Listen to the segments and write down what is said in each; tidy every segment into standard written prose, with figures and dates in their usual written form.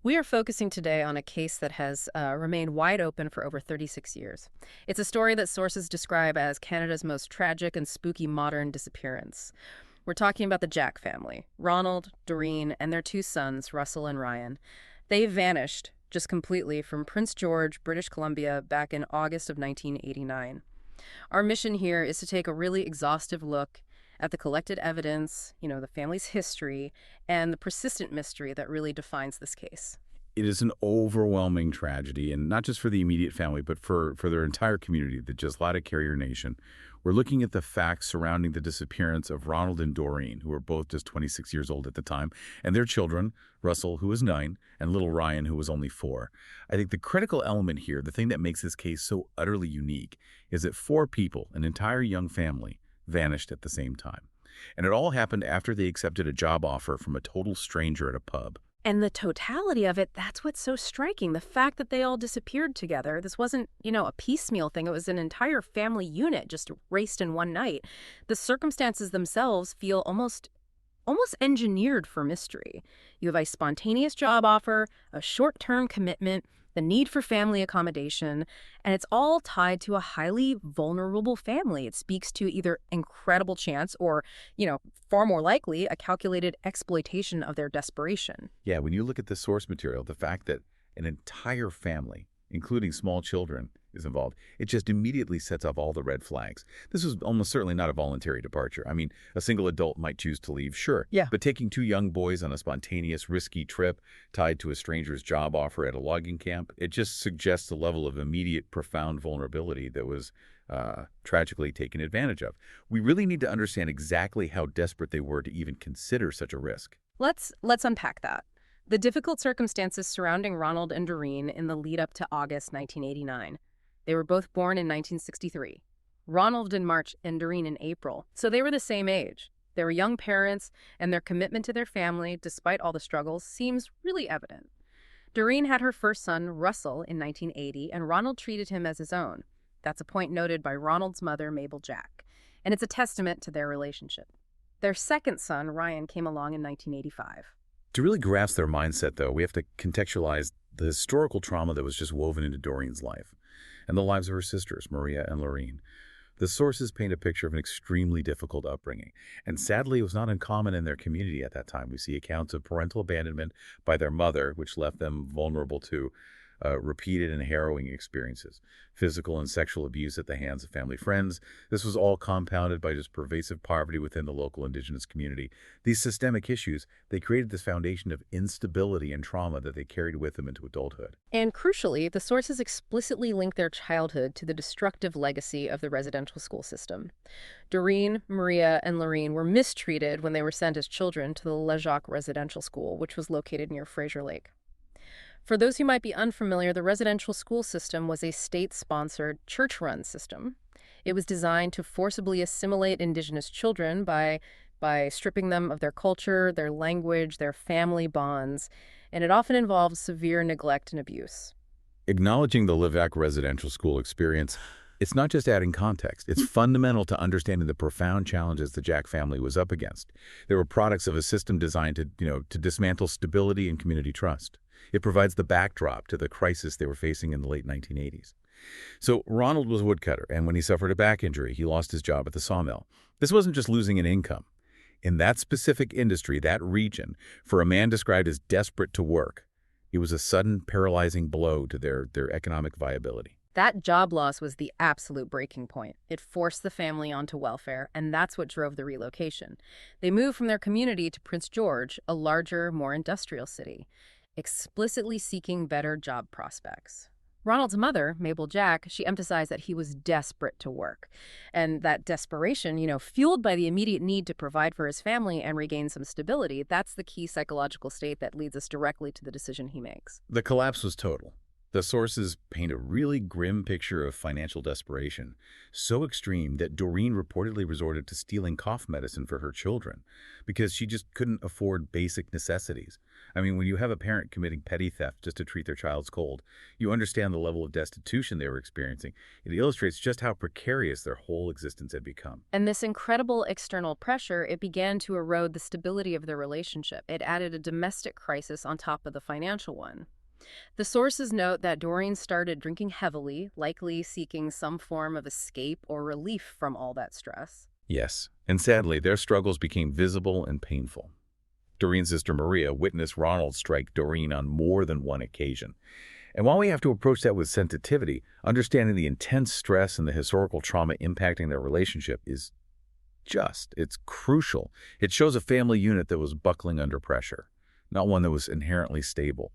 We are focusing today on a case that has remained wide open for over 36 years. It's a story that sources describe as Canada's most tragic and spooky modern disappearance. We're talking about the Jack family, Ronald, Doreen, and their two sons, Russell and Ryan. They vanished just completely from Prince George, British Columbia, back in August of 1989. Our mission here is to take a really exhaustive look at the collected evidence, the family's history, and the persistent mystery that really defines this case. It is an overwhelming tragedy, and not just for the immediate family, but for their entire community, the Jeslata Carrier Nation. We're looking at the facts surrounding the disappearance of Ronald and Doreen, who were both just 26 years old at the time, and their children, Russell, who was 9, and little Ryan, who was only 4. I think the critical element here, the thing that makes this case so utterly unique, is that 4 people, an entire young family, vanished at the same time. And it all happened after they accepted a job offer from a total stranger at a pub. And the totality of it, that's what's so striking. The fact that they all disappeared together. This wasn't, a piecemeal thing. It was an entire family unit just erased in one night. The circumstances themselves feel almost engineered for mystery. You have a spontaneous job offer, a short-term commitment, the need for family accommodation, and it's all tied to a highly vulnerable family. It speaks to either incredible chance or, far more likely, a calculated exploitation of their desperation. Yeah, when you look at the source material, the fact that an entire family, including small children, is involved, it just immediately sets off all the red flags. This was almost certainly not a voluntary departure. I mean, a single adult might choose to leave, sure. Yeah. But taking 2 young boys on a spontaneous, risky trip tied to a stranger's job offer at a logging camp, it just suggests a level of immediate, profound vulnerability that was tragically taken advantage of. We really need to understand exactly how desperate they were to even consider such a risk. Let's unpack that. The difficult circumstances surrounding Ronald and Doreen in the lead up to August 1989. They were both born in 1963. Ronald in March and Doreen in April, so they were the same age. They were young parents, and their commitment to their family, despite all the struggles, seems really evident. Doreen had her first son, Russell, in 1980, and Ronald treated him as his own. That's a point noted by Ronald's mother, Mabel Jack, and it's a testament to their relationship. Their second son, Ryan, came along in 1985. To really grasp their mindset, though, we have to contextualize the historical trauma that was just woven into Doreen's life and the lives of her sisters, Maria and Lorene. The sources paint a picture of an extremely difficult upbringing, and sadly, it was not uncommon in their community at that time. We see accounts of parental abandonment by their mother, which left them vulnerable to repeated and harrowing experiences, physical and sexual abuse at the hands of family friends. This was all compounded by just pervasive poverty within the local indigenous community. These systemic issues, they created this foundation of instability and trauma that they carried with them into adulthood. And crucially, the sources explicitly link their childhood to the destructive legacy of the residential school system. Doreen, Maria, and Lorene were mistreated when they were sent as children to the Lejac Residential School, which was located near Fraser Lake. For those who might be unfamiliar, the residential school system was a state-sponsored, church-run system. It was designed to forcibly assimilate Indigenous children by stripping them of their culture, their language, their family bonds, and it often involved severe neglect and abuse. Acknowledging the Levac residential school experience, it's not just adding context. It's fundamental to understanding the profound challenges the Jack family was up against. They were products of a system designed to dismantle stability and community trust. It provides the backdrop to the crisis they were facing in the late 1980s. So Ronald was a woodcutter, and when he suffered a back injury, he lost his job at the sawmill. This wasn't just losing an income. In that specific industry, that region, for a man described as desperate to work, it was a sudden, paralyzing blow to their economic viability. That job loss was the absolute breaking point. It forced the family onto welfare, and that's what drove the relocation. They moved from their community to Prince George, a larger, more industrial city, explicitly seeking better job prospects. Ronald's mother, Mabel Jack, she emphasized that he was desperate to work. And that desperation, fueled by the immediate need to provide for his family and regain some stability, that's the key psychological state that leads us directly to the decision he makes. The collapse was total. The sources paint a really grim picture of financial desperation, so extreme that Doreen reportedly resorted to stealing cough medicine for her children because she just couldn't afford basic necessities. I mean, when you have a parent committing petty theft just to treat their child's cold, you understand the level of destitution they were experiencing. It illustrates just how precarious their whole existence had become. And this incredible external pressure, it began to erode the stability of their relationship. It added a domestic crisis on top of the financial one. The sources note that Doreen started drinking heavily, likely seeking some form of escape or relief from all that stress. Yes, and sadly, their struggles became visible and painful. Doreen's sister Maria witnessed Ronald strike Doreen on more than one occasion. And while we have to approach that with sensitivity, understanding the intense stress and the historical trauma impacting their relationship is it's crucial. It shows a family unit that was buckling under pressure, not one that was inherently stable.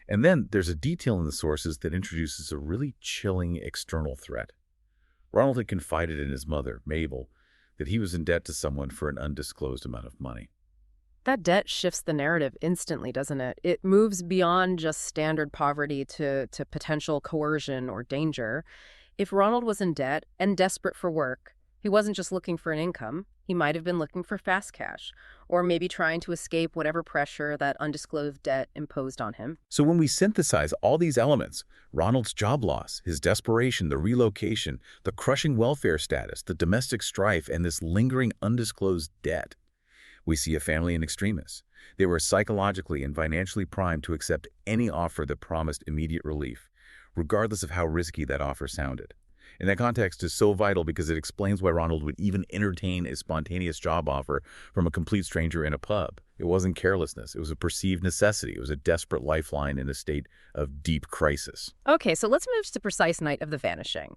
And then there's a detail in the sources that introduces a really chilling external threat. Ronald had confided in his mother, Mabel, that he was in debt to someone for an undisclosed amount of money. That debt shifts the narrative instantly, doesn't it? It moves beyond just standard poverty to potential coercion or danger. If Ronald was in debt and desperate for work, he wasn't just looking for an income. He might have been looking for fast cash, or maybe trying to escape whatever pressure that undisclosed debt imposed on him. So when we synthesize all these elements, Ronald's job loss, his desperation, the relocation, the crushing welfare status, the domestic strife, and this lingering undisclosed debt, we see a family in extremis. They were psychologically and financially primed to accept any offer that promised immediate relief, regardless of how risky that offer sounded. And that context is so vital because it explains why Ronald would even entertain a spontaneous job offer from a complete stranger in a pub. It wasn't carelessness. It was a perceived necessity. It was a desperate lifeline in a state of deep crisis. Okay, so let's move to the precise night of the vanishing,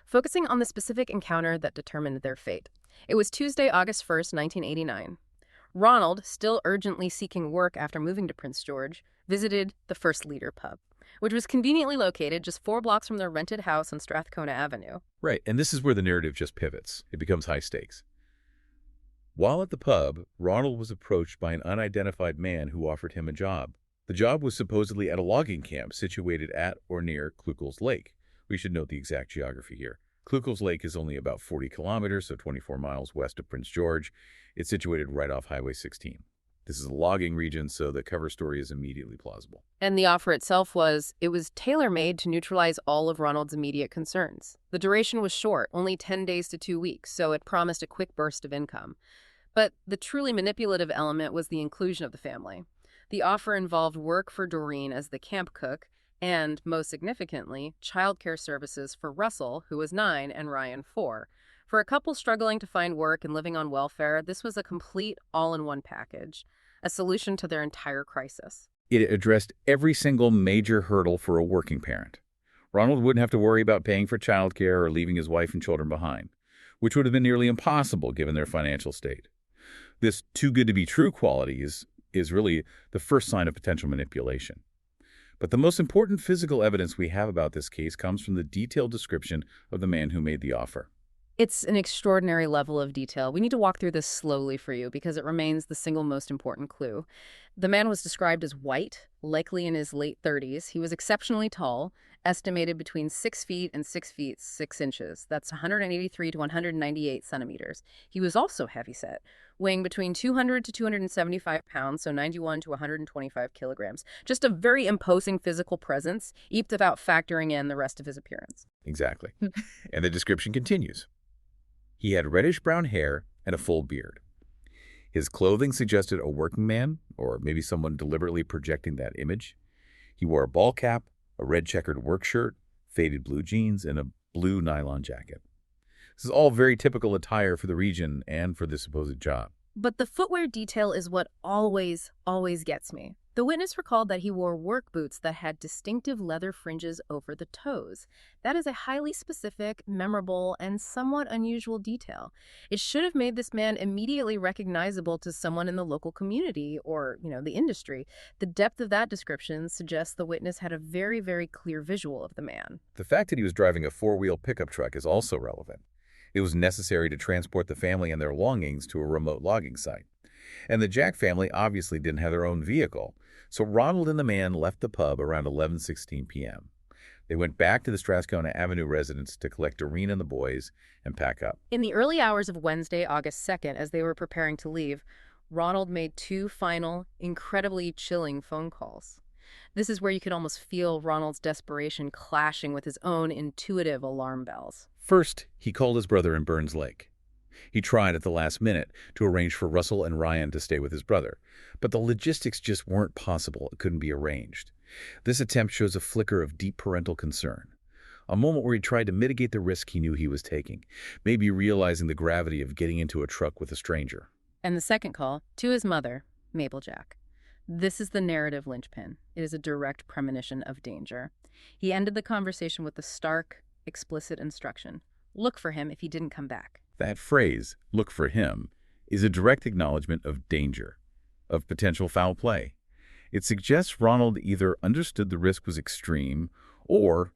focusing on the specific encounter that determined their fate. It was Tuesday, August 1st, 1989. Ronald, still urgently seeking work after moving to Prince George, visited the First Leader pub, which was conveniently located just 4 blocks from their rented house on Strathcona Avenue. Right, and this is where the narrative just pivots. It becomes high stakes. While at the pub, Ronald was approached by an unidentified man who offered him a job. The job was supposedly at a logging camp situated at or near Klukel's Lake. We should note the exact geography here. Klukel's Lake is only about 40 kilometers, so 24 miles west of Prince George. It's situated right off Highway 16. This is a logging region, so the cover story is immediately plausible. And the offer itself was tailor-made to neutralize all of Ronald's immediate concerns. The duration was short, only 10 days to 2 weeks, so it promised a quick burst of income. But the truly manipulative element was the inclusion of the family. The offer involved work for Doreen as the camp cook and, most significantly, childcare services for Russell, who was 9, and Ryan, 4. For a couple struggling to find work and living on welfare, this was a complete all-in-one package, a solution to their entire crisis. It addressed every single major hurdle for a working parent. Ronald wouldn't have to worry about paying for childcare or leaving his wife and children behind, which would have been nearly impossible given their financial state. This too-good-to-be-true quality is really the first sign of potential manipulation. But the most important physical evidence we have about this case comes from the detailed description of the man who made the offer. It's an extraordinary level of detail. We need to walk through this slowly for you because it remains the single most important clue. The man was described as white, likely in his late 30s. He was exceptionally tall, estimated between 6 feet and 6 feet 6 inches. That's 183 to 198 centimeters. He was also heavyset, weighing between 200 to 275 pounds, so 91 to 125 kilograms. Just a very imposing physical presence, even without factoring in the rest of his appearance. Exactly. And the description continues. He had reddish-brown hair and a full beard. His clothing suggested a working man, or maybe someone deliberately projecting that image. He wore a ball cap, a red checkered work shirt, faded blue jeans, and a blue nylon jacket. This is all very typical attire for the region and for the supposed job. But the footwear detail is what always gets me. The witness recalled that he wore work boots that had distinctive leather fringes over the toes. That is a highly specific, memorable, and somewhat unusual detail. It should have made this man immediately recognizable to someone in the local community or, the industry. The depth of that description suggests the witness had a very, very clear visual of the man. The fact that he was driving a 4-wheel pickup truck is also relevant. It was necessary to transport the family and their belongings to a remote logging site. And the Jack family obviously didn't have their own vehicle, so Ronald and the man left the pub around 11:16 p.m. They went back to the Strathcona Avenue residence to collect Doreen and the boys and pack up. In the early hours of Wednesday, August 2nd, as they were preparing to leave, Ronald made two final, incredibly chilling phone calls. This is where you could almost feel Ronald's desperation clashing with his own intuitive alarm bells. First, he called his brother in Burns Lake. He tried at the last minute to arrange for Russell and Ryan to stay with his brother, but the logistics just weren't possible. It couldn't be arranged. This attempt shows a flicker of deep parental concern, a moment where he tried to mitigate the risk he knew he was taking, maybe realizing the gravity of getting into a truck with a stranger. And the second call, to his mother, Mabel Jack. This is the narrative linchpin. It is a direct premonition of danger. He ended the conversation with the stark, explicit instruction: look for him if he didn't come back. That phrase, look for him, is a direct acknowledgement of danger, of potential foul play. It suggests Ronald either understood the risk was extreme, or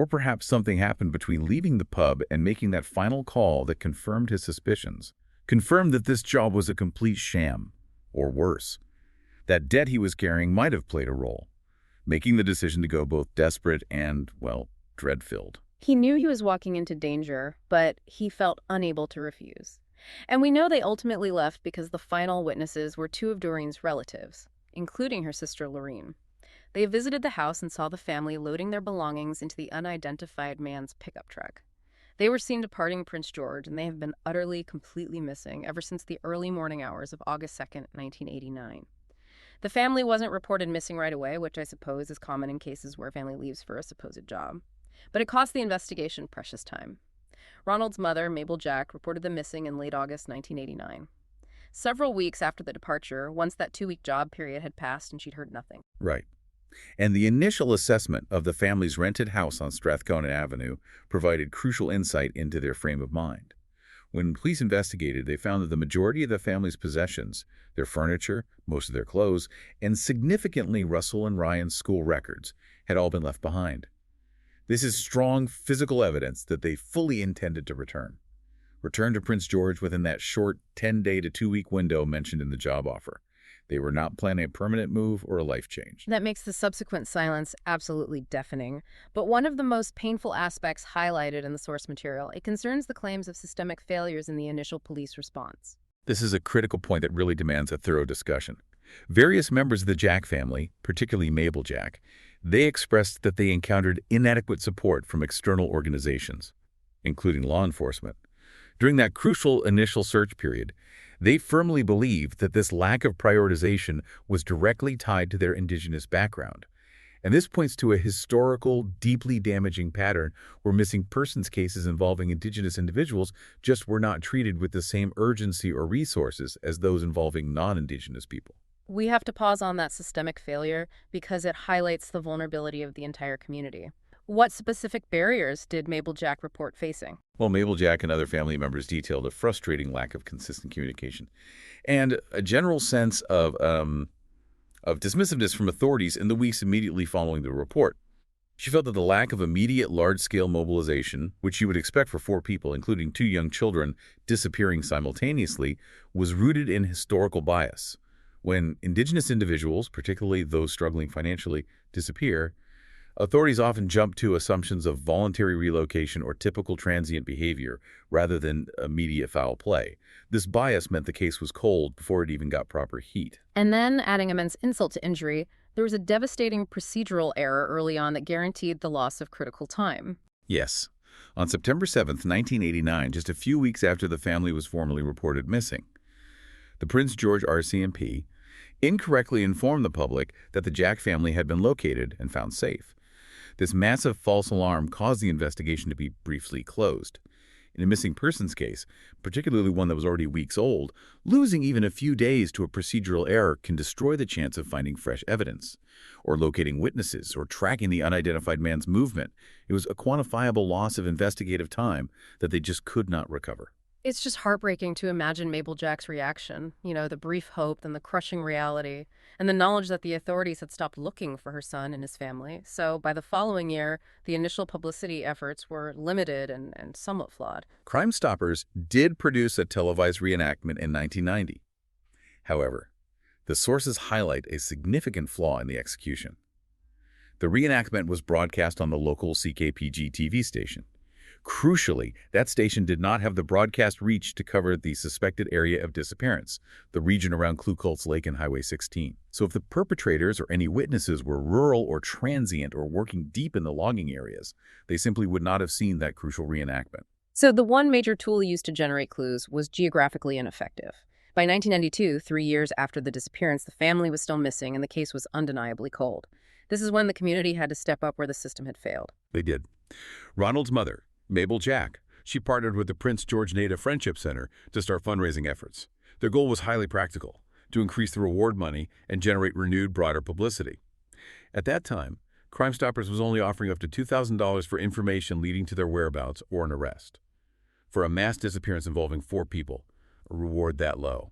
perhaps something happened between leaving the pub and making that final call that confirmed his suspicions, confirmed that this job was a complete sham, or worse. That debt he was carrying might have played a role, making the decision to go both desperate and, well, dread-filled. He knew he was walking into danger, but he felt unable to refuse. And we know they ultimately left because the final witnesses were two of Doreen's relatives, including her sister Lorene. They visited the house and saw the family loading their belongings into the unidentified man's pickup truck. They were seen departing Prince George, and they have been utterly, completely missing ever since the early morning hours of August 2nd, 1989. The family wasn't reported missing right away, which I suppose is common in cases where a family leaves for a supposed job. But it cost the investigation precious time. Ronald's mother, Mabel Jack, reported them missing in late August 1989. Several weeks after the departure, once that 2-week job period had passed and she'd heard nothing. Right. And the initial assessment of the family's rented house on Strathcona Avenue provided crucial insight into their frame of mind. When police investigated, they found that the majority of the family's possessions, their furniture, most of their clothes, and significantly Russell and Ryan's school records, had all been left behind. This is strong physical evidence that they fully intended to return to Prince George within that short 10-day to 2-week window mentioned in the job offer. They were not planning a permanent move or a life change. That makes the subsequent silence absolutely deafening. But one of the most painful aspects highlighted in the source material, it concerns the claims of systemic failures in the initial police response. This is a critical point that really demands a thorough discussion. Various members of the Jack family, particularly Mabel Jack, they expressed that they encountered inadequate support from external organizations, including law enforcement. During that crucial initial search period, they firmly believed that this lack of prioritization was directly tied to their indigenous background. And this points to a historical, deeply damaging pattern where missing persons cases involving indigenous individuals just were not treated with the same urgency or resources as those involving non-indigenous people. We have to pause on that systemic failure because it highlights the vulnerability of the entire community. What specific barriers did Mabel Jack report facing? Well, Mabel Jack and other family members detailed a frustrating lack of consistent communication and a general sense of dismissiveness from authorities in the weeks immediately following the report. She felt that the lack of immediate large-scale mobilization, which you would expect for 4 people, including 2 young children, disappearing simultaneously, was rooted in historical bias. When indigenous individuals, particularly those struggling financially, disappear, authorities often jump to assumptions of voluntary relocation or typical transient behavior rather than immediate foul play. This bias meant the case was cold before it even got proper heat. And then, adding immense insult to injury, there was a devastating procedural error early on that guaranteed the loss of critical time. Yes. On September 7th, 1989, just a few weeks after the family was formally reported missing, the Prince George RCMP incorrectly informed the public that the Jack family had been located and found safe. This massive false alarm caused the investigation to be briefly closed. In a missing persons case, particularly one that was already weeks old, losing even a few days to a procedural error can destroy the chance of finding fresh evidence, or locating witnesses, or tracking the unidentified man's movement. It was a quantifiable loss of investigative time that they just could not recover. It's just heartbreaking to imagine Mabel Jack's reaction, the brief hope, then the crushing reality, and the knowledge that the authorities had stopped looking for her son and his family. So by the following year, the initial publicity efforts were limited and somewhat flawed. Crime Stoppers did produce a televised reenactment in 1990. However, the sources highlight a significant flaw in the execution. The reenactment was broadcast on the local CKPG TV station, Crucially, that station did not have the broadcast reach to cover the suspected area of disappearance, the region around Klukultz Lake and Highway 16. So if the perpetrators or any witnesses were rural or transient or working deep in the logging areas, they simply would not have seen that crucial reenactment. So the one major tool used to generate clues was geographically ineffective. By 1992, 3 years after the disappearance, the family was still missing and the case was undeniably cold. This is when the community had to step up where the system had failed. They did. Ronald's mother, Mabel Jack, she partnered with the Prince George Native Friendship Center to start fundraising efforts. Their goal was highly practical, to increase the reward money and generate renewed, broader publicity. At that time, Crime Stoppers was only offering up to $2,000 for information leading to their whereabouts or an arrest. For a mass disappearance involving 4 people, a reward that low.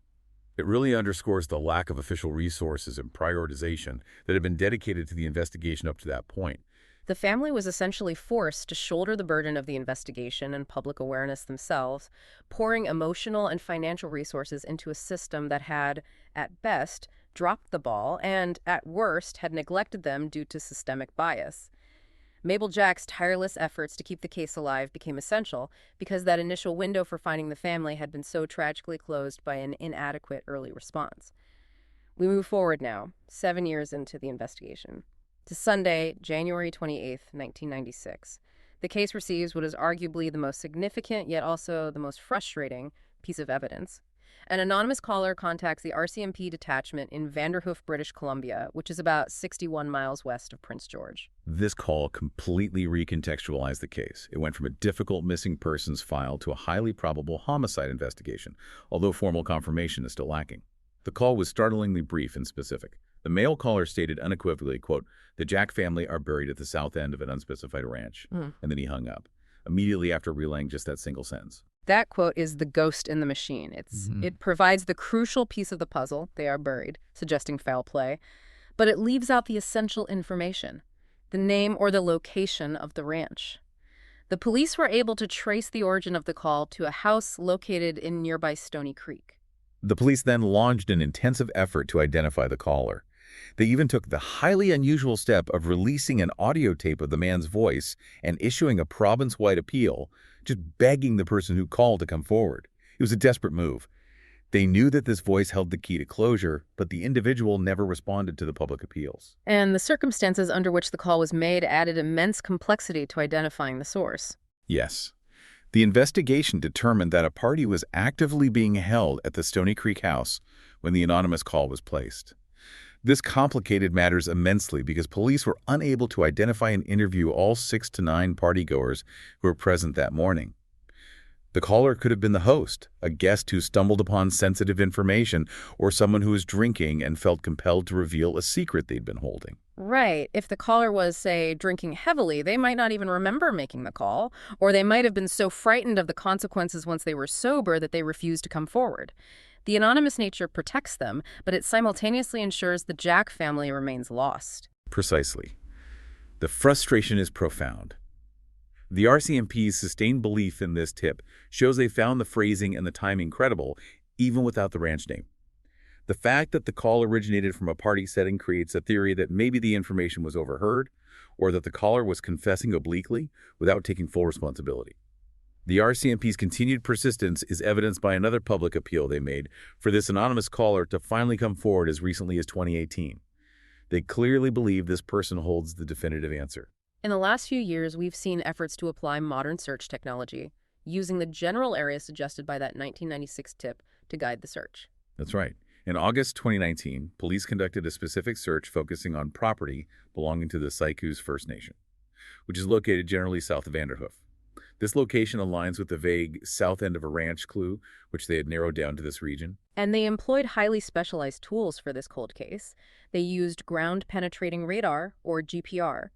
It really underscores the lack of official resources and prioritization that had been dedicated to the investigation up to that point. The family was essentially forced to shoulder the burden of the investigation and public awareness themselves, pouring emotional and financial resources into a system that had, at best, dropped the ball and, at worst, had neglected them due to systemic bias. Mabel Jack's tireless efforts to keep the case alive became essential because that initial window for finding the family had been so tragically closed by an inadequate early response. We move forward now, 7 years into the investigation, to Sunday, January 28, 1996. The case receives what is arguably the most significant, yet also the most frustrating, piece of evidence. An anonymous caller contacts the RCMP detachment in Vanderhoof, British Columbia, which is about 61 miles west of Prince George. This call completely recontextualized the case. It went from a difficult missing persons file to a highly probable homicide investigation, although formal confirmation is still lacking. The call was startlingly brief and specific. The male caller stated unequivocally, quote, "The Jack family are buried at the south end of an unspecified ranch," and then he hung up, immediately after relaying just that single sentence. That quote is the ghost in the machine. It provides the crucial piece of the puzzle, they are buried, suggesting foul play, but it leaves out the essential information, the name or the location of the ranch. The police were able to trace the origin of the call to a house located in nearby Stony Creek. The police then launched an intensive effort to identify the caller. They even took the highly unusual step of releasing an audio tape of the man's voice and issuing a province-wide appeal, just begging the person who called to come forward. It was a desperate move. They knew that this voice held the key to closure, but the individual never responded to the public appeals. And the circumstances under which the call was made added immense complexity to identifying the source. Yes. The investigation determined that a party was actively being held at the Stony Creek house when the anonymous call was placed. This complicated matters immensely because police were unable to identify and interview all 6 to 9 partygoers who were present that morning. The caller could have been the host, a guest who stumbled upon sensitive information, or someone who was drinking and felt compelled to reveal a secret they'd been holding. Right. If the caller was, say, drinking heavily, they might not even remember making the call, or they might have been so frightened of the consequences once they were sober that they refused to come forward. The anonymous nature protects them, but it simultaneously ensures the Jack family remains lost. Precisely. The frustration is profound. The RCMP's sustained belief in this tip shows they found the phrasing and the timing credible, even without the ranch name. The fact that the call originated from a party setting creates a theory that maybe the information was overheard, or that the caller was confessing obliquely without taking full responsibility. The RCMP's continued persistence is evidenced by another public appeal they made for this anonymous caller to finally come forward as recently as 2018. They clearly believe this person holds the definitive answer. In the last few years, we've seen efforts to apply modern search technology, using the general area suggested by that 1996 tip to guide the search. That's right. In August 2019, police conducted a specific search focusing on property belonging to the Saikus First Nation, which is located generally south of Vanderhoof. This location aligns with the vague south end of a ranch clue, which they had narrowed down to this region. And they employed highly specialized tools for this cold case. They used ground-penetrating radar, or GPR,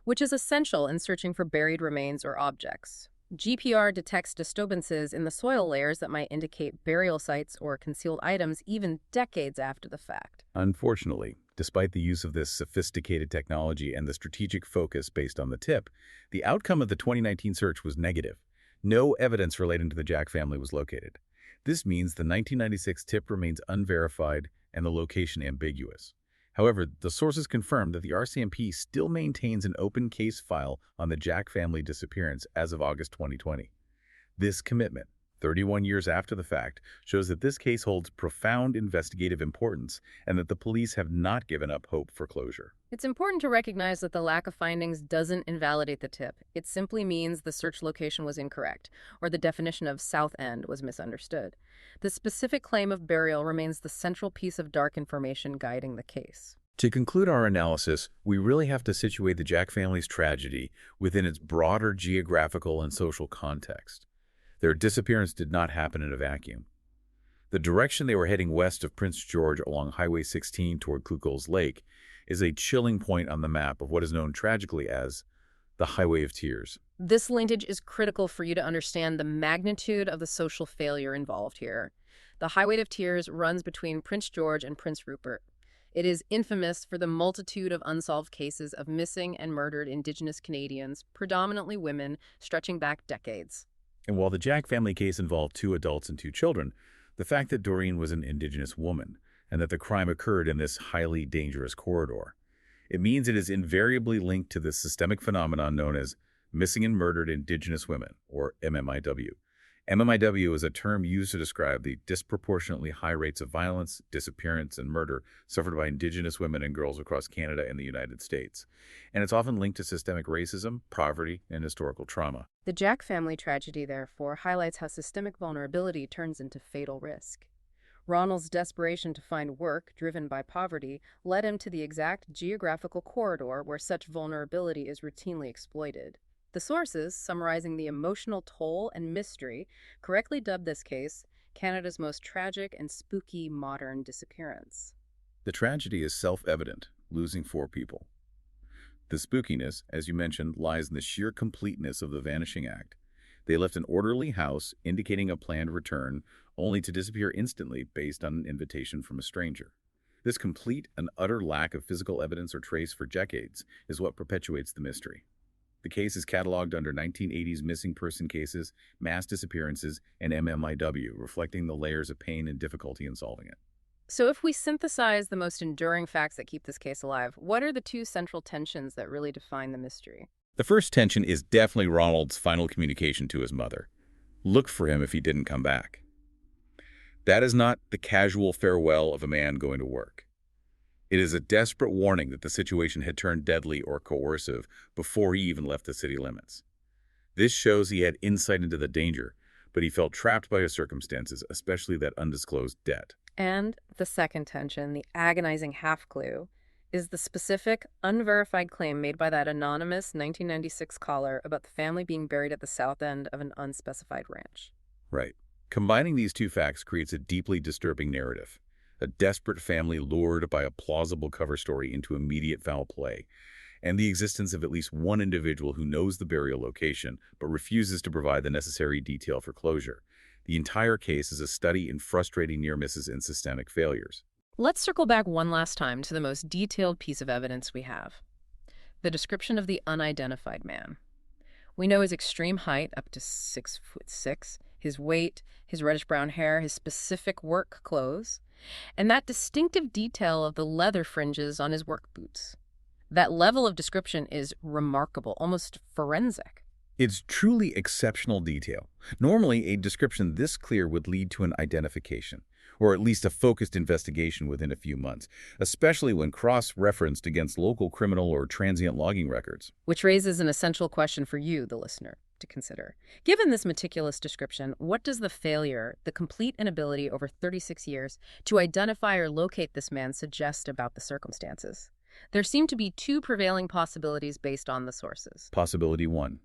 which is essential in searching for buried remains or objects. GPR detects disturbances in the soil layers that might indicate burial sites or concealed items even decades after the fact. Unfortunately, despite the use of this sophisticated technology and the strategic focus based on the tip, the outcome of the 2019 search was negative. No evidence relating to the Jack family was located. This means the 1996 tip remains unverified and the location ambiguous. However, the sources confirmed that the RCMP still maintains an open case file on the Jack family disappearance as of August 2020. This commitment, 31 years after the fact, shows that this case holds profound investigative importance and that the police have not given up hope for closure. It's important to recognize that the lack of findings doesn't invalidate the tip. It simply means the search location was incorrect, or the definition of South End was misunderstood. The specific claim of burial remains the central piece of dark information guiding the case. To conclude our analysis, we really have to situate the Jack family's tragedy within its broader geographical and social context. Their disappearance did not happen in a vacuum. The direction they were heading west of Prince George along Highway 16 toward Klugel's Lake is a chilling point on the map of what is known tragically as the Highway of Tears. This linkage is critical for you to understand the magnitude of the social failure involved here. The Highway of Tears runs between Prince George and Prince Rupert. It is infamous for the multitude of unsolved cases of missing and murdered Indigenous Canadians, predominantly women, stretching back decades. And while the Jack family case involved 2 adults and 2 children, the fact that Doreen was an Indigenous woman and that the crime occurred in this highly dangerous corridor, it means it is invariably linked to the systemic phenomenon known as missing and murdered Indigenous women, or MMIW. MMIW is a term used to describe the disproportionately high rates of violence, disappearance, and murder suffered by Indigenous women and girls across Canada and the United States. And it's often linked to systemic racism, poverty, and historical trauma. The Jack family tragedy, therefore, highlights how systemic vulnerability turns into fatal risk. Ronald's desperation to find work, driven by poverty, led him to the exact geographical corridor where such vulnerability is routinely exploited. The sources, summarizing the emotional toll and mystery, correctly dubbed this case Canada's most tragic and spooky modern disappearance. The tragedy is self-evident, losing 4 people. The spookiness, as you mentioned, lies in the sheer completeness of the vanishing act. They left an orderly house, indicating a planned return, only to disappear instantly based on an invitation from a stranger. This complete and utter lack of physical evidence or trace for decades is what perpetuates the mystery. The case is cataloged under 1980s missing person cases, mass disappearances, and MMIW, reflecting the layers of pain and difficulty in solving it. So if we synthesize the most enduring facts that keep this case alive, what are the 2 central tensions that really define the mystery? The first tension is definitely Ronald's final communication to his mother. Look for him if he didn't come back. That is not the casual farewell of a man going to work. It is a desperate warning that the situation had turned deadly or coercive before he even left the city limits. This shows he had insight into the danger, but he felt trapped by his circumstances, especially that undisclosed debt. And the second tension, the agonizing half-clue, is the specific, unverified claim made by that anonymous 1996 caller about the family being buried at the south end of an unspecified ranch. Right. Combining these 2 facts creates a deeply disturbing narrative. A desperate family lured by a plausible cover story into immediate foul play, and the existence of at least one individual who knows the burial location but refuses to provide the necessary detail for closure. The entire case is a study in frustrating near misses and systemic failures. Let's circle back one last time to the most detailed piece of evidence we have. The description of the unidentified man. We know his extreme height, up to 6'6", his weight, his reddish-brown hair, his specific work clothes, and that distinctive detail of the leather fringes on his work boots. That level of description is remarkable, almost forensic. It's truly exceptional detail. Normally, a description this clear would lead to an identification, or at least a focused investigation within a few months, especially when cross-referenced against local criminal or transient logging records. Which raises an essential question for you, the listener, to consider. Given this meticulous description, what does the failure, the complete inability over 36 years to identify or locate this man suggest about the circumstances? There seem to be 2 prevailing possibilities based on the sources. Possibility 1.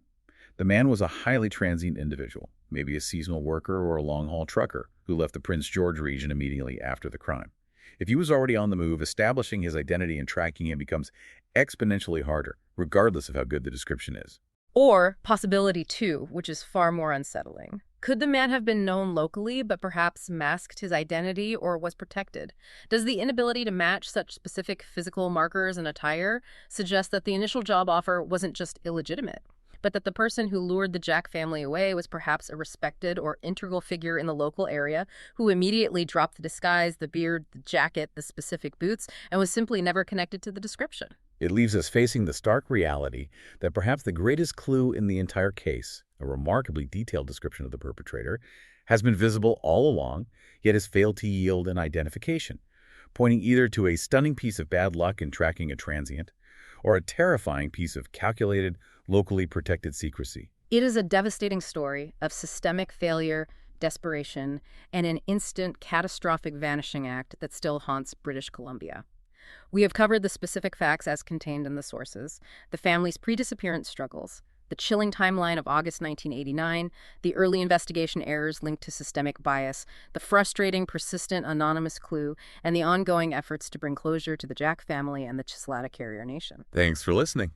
The man was a highly transient individual, maybe a seasonal worker or a long-haul trucker, who left the Prince George region immediately after the crime. If he was already on the move, establishing his identity and tracking him becomes exponentially harder, regardless of how good the description is. Or possibility 2, which is far more unsettling. Could the man have been known locally, but perhaps masked his identity or was protected? Does the inability to match such specific physical markers and attire suggest that the initial job offer wasn't just illegitimate? but that the person who lured the Jack family away was perhaps a respected or integral figure in the local area who immediately dropped the disguise, the beard, the jacket, the specific boots, and was simply never connected to the description. It leaves us facing the stark reality that perhaps the greatest clue in the entire case, a remarkably detailed description of the perpetrator, has been visible all along, yet has failed to yield an identification, pointing either to a stunning piece of bad luck in tracking a transient or a terrifying piece of calculated, locally protected secrecy. It is a devastating story of systemic failure, desperation, and an instant catastrophic vanishing act that still haunts British Columbia. We have covered the specific facts as contained in the sources, the family's pre-disappearance struggles, the chilling timeline of August 1989, the early investigation errors linked to systemic bias, the frustrating, persistent, anonymous clue, and the ongoing efforts to bring closure to the Jack family and the Chislata Carrier Nation. Thanks for listening.